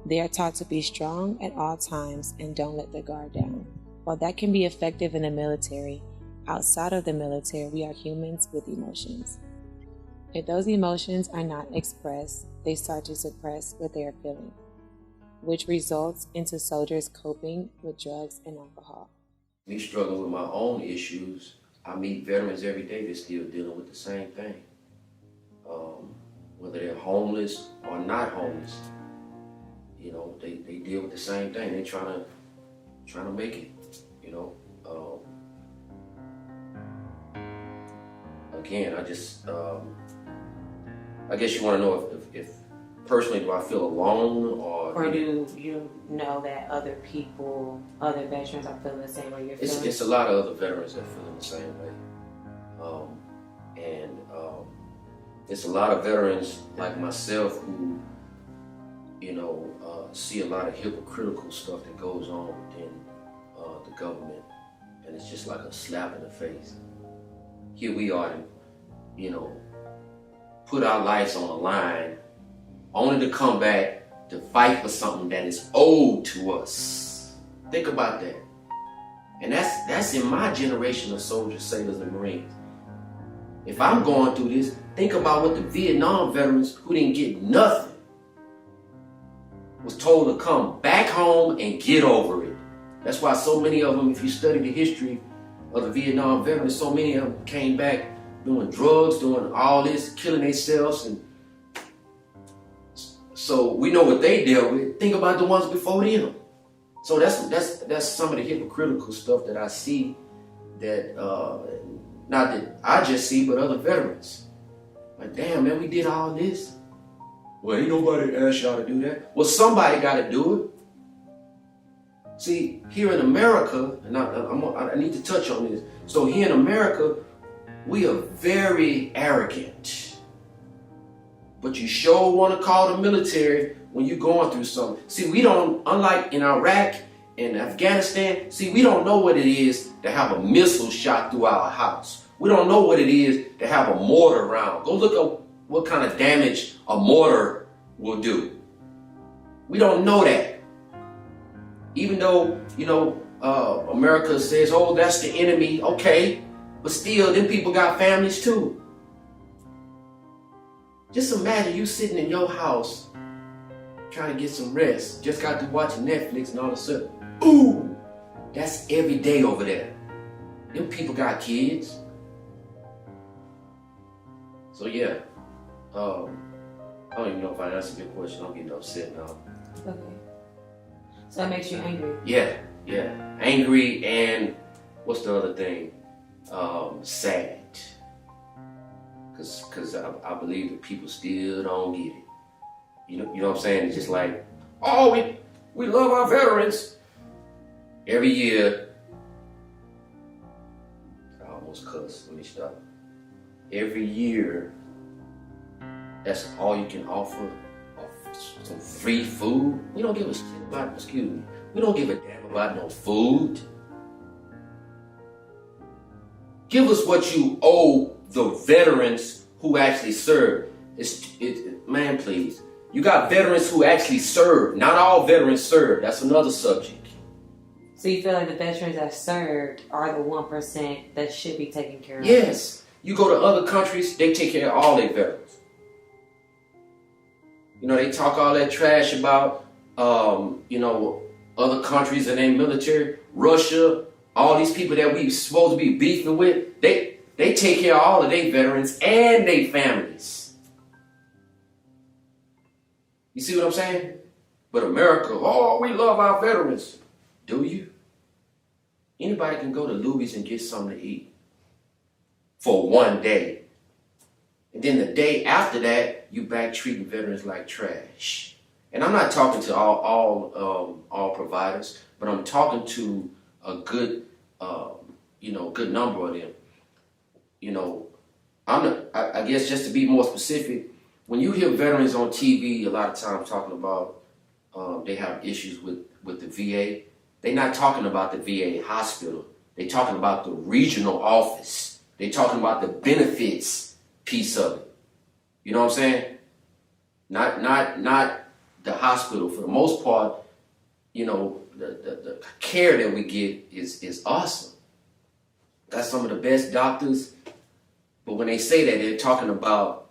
They are taught to be strong at all times and don't let their guard down. While that can be effective in the military, outside of the military, we are humans with emotions. If those emotions are not expressed, they start to suppress what they are feeling, which results into soldiers coping with drugs and alcohol. Me struggling with my own issues, I meet veterans every day that's still dealing with the same thing. Whether they're homeless or not homeless, you know, they deal with the same thing. They're trying to make it, you know. Again, I guess you want to know if personally, do I feel alone or do you know that other people, other veterans are feeling the same way you're feeling? It's a lot of other veterans that are feeling the same way. It's a lot of veterans like myself who, you know, see a lot of hypocritical stuff that goes on within the government, and it's just like a slap in the face. Here we are, you know, put our lives on the line, only to come back to fight for something that is owed to us. Think about that. And that's in my generation of soldiers, sailors, and Marines. If I'm going through this, think about what the Vietnam veterans who didn't get nothing was told to come back home and get over it. That's why so many of them, if you study the history of the Vietnam veterans, so many of them came back doing drugs, doing all this, killing themselves. And so we know what they dealt with. Think about the ones before them. So that's some of the hypocritical stuff that I see that, not that I just see, but other veterans. Like, damn, man, we did all this. Well, ain't nobody asked y'all to do that. Well, somebody got to do it. See, here in America, and I need to touch on this. So here in America, we are very arrogant. But you sure want to call the military when you're going through something. See, we don't, unlike in Iraq and Afghanistan, see, we don't know what it is to have a missile shot through our house. We don't know what it is to have a mortar round. Go look at what kind of damage a mortar will do. We don't know that. Even though, you know, America says, oh, that's the enemy, okay. But still, them people got families too. Just imagine you sitting in your house trying to get some rest. Just got to watching Netflix and all of a sudden, ooh, that's every day over there. Them people got kids. So yeah, I don't even know if I answered your question. I'm getting upset now. Okay. So that makes you angry? Yeah. Angry, and what's the other thing? Sad. Cause I believe that people still don't get it. You know what I'm saying? It's just like, oh, we love our veterans. Every year, I almost cussed. Let me stop. Every year, that's all you can offer. Some free food. We don't give a shit about, we don't give a damn about no food. Give us what you owe the veterans who actually served. Man, please. You got veterans who actually served. Not all veterans serve. That's another subject. So you feel like the veterans that served are the 1% that should be taken care of? Yes. You go to other countries, they take care of all their veterans. You know, they talk all that trash about, you know, other countries and their military. Russia, all these people that we supposed to be beefing with, they take care of all of their veterans and their families. You see what I'm saying? But America, oh, we love our veterans. Do you? Anybody can go to Louis and get something to eat for one day. And then the day after that, you back treating veterans like trash. And I'm not talking to all providers, but I'm talking to a good, good number of them. You know, I guess just to be more specific, when you hear veterans on TV, a lot of times talking about they have issues with the VA, they're not talking about the VA hospital. They're talking about the regional office. They're talking about the benefits piece of it. You know what I'm saying? Not the hospital, for the most part, you know, the care that we get is awesome. Got some of the best doctors, but when they say that, they're talking about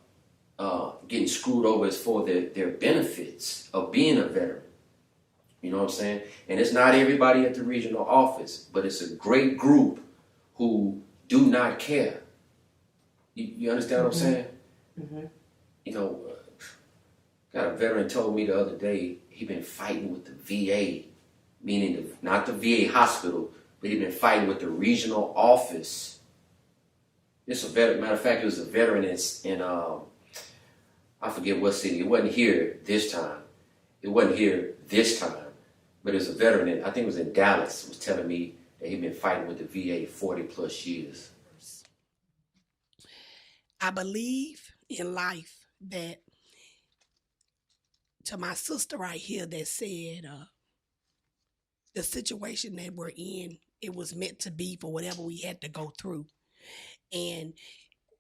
getting screwed over as for their benefits of being a veteran. You know what I'm saying? And it's not everybody at the regional office, but it's a great group who do not care. You understand what I'm saying? Mm-hmm. You know, got a veteran told me the other day he been fighting with the VA, meaning not the VA hospital, but he been fighting with the regional office. It's a veteran. Matter of fact, it was a veteran in I forget what city. It wasn't here this time. But it was a veteran, I think it was in Dallas, was telling me that he'd been fighting with the VA 40 plus years. I believe in life that, to my sister right here that said, the situation that we're in, it was meant to be for whatever we had to go through. And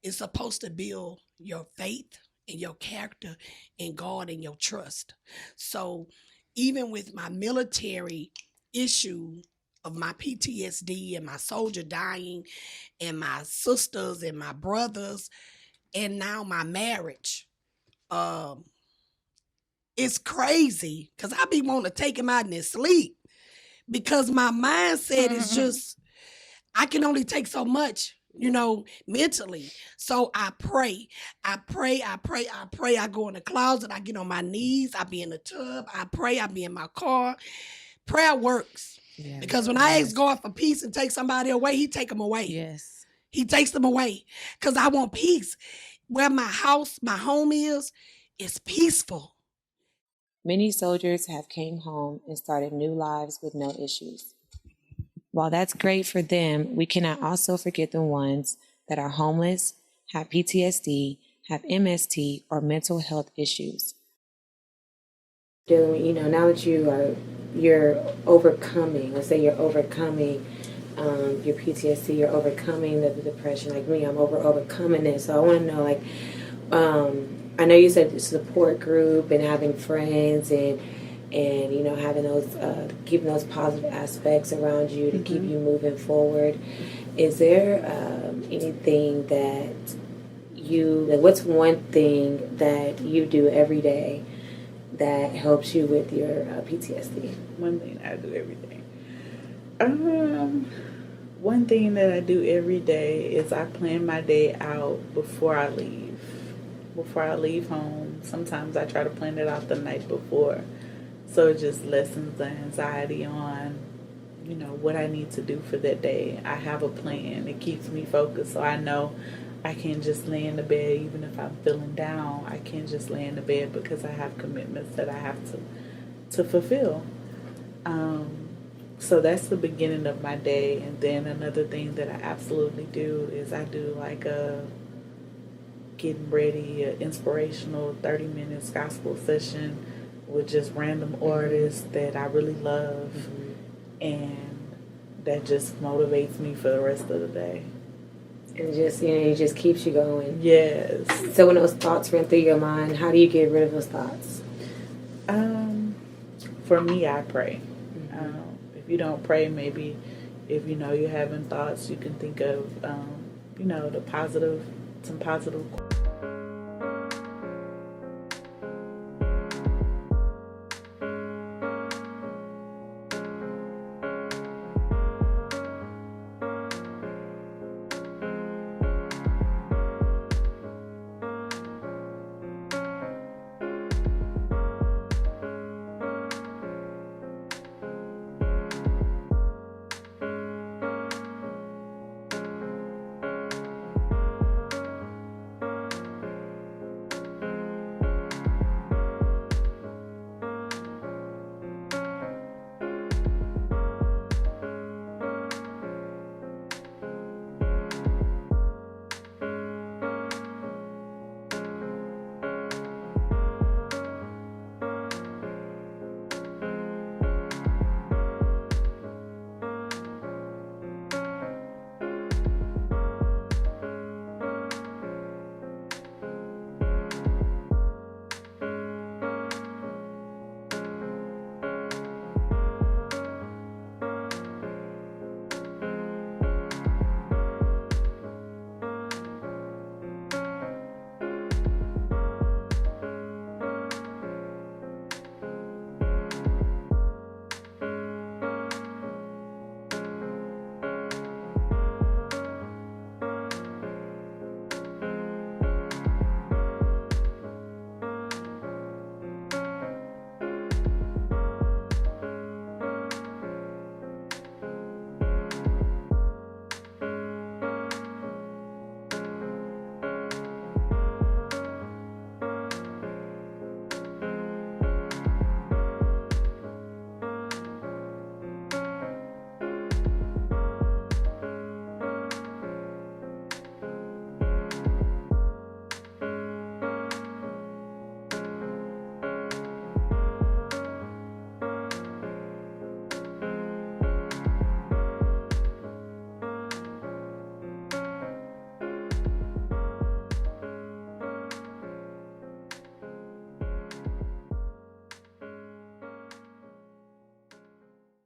it's supposed to build your faith and your character in God and your trust. So even with my military issue of my PTSD and my soldier dying and my sisters and my brothers and now my marriage, it's crazy because I be wanting to take him out in his sleep because my mindset is just, I can only take so much, you know, mentally. So I pray. I go in the closet. I get on my knees. I be in the tub. I pray. I be in my car. Prayer works. Yeah, because when I ask God for peace and take somebody away, he take them away. Yes. He takes them away because I want peace. Where my house, my home is peaceful. Many soldiers have came home and started new lives with no issues. While that's great for them, we cannot also forget the ones that are homeless, have PTSD, have MST, or mental health issues. You know, now that you're overcoming, let's say you're overcoming your PTSD, you're overcoming the depression. Like me, I'm overcoming it. So I want to know, like, I know you said support group and having friends and you know, having those, keeping those positive aspects around you to keep you moving forward. Is there anything that what's one thing that you do every day that helps you with your PTSD? One thing I do every day. One thing that I do every day is I plan my day out before I leave. Before I leave home, sometimes I try to plan it out the night before. So it just lessens the anxiety on, you know, what I need to do for that day. I have a plan. It keeps me focused. So I know I can just lay in the bed even if I'm feeling down. I can just lay in the bed because I have commitments that I have to fulfill. So that's the beginning of my day. And then another thing that I absolutely do is I do like a getting ready, an inspirational 30 minutes gospel session with just random artists that I really love, and that just motivates me for the rest of the day. And just, you know, it just keeps you going. Yes. So when those thoughts run through your mind, how do you get rid of those thoughts? For me, I pray. If you don't pray, maybe if you know you're having thoughts, you can think of, you know, some positive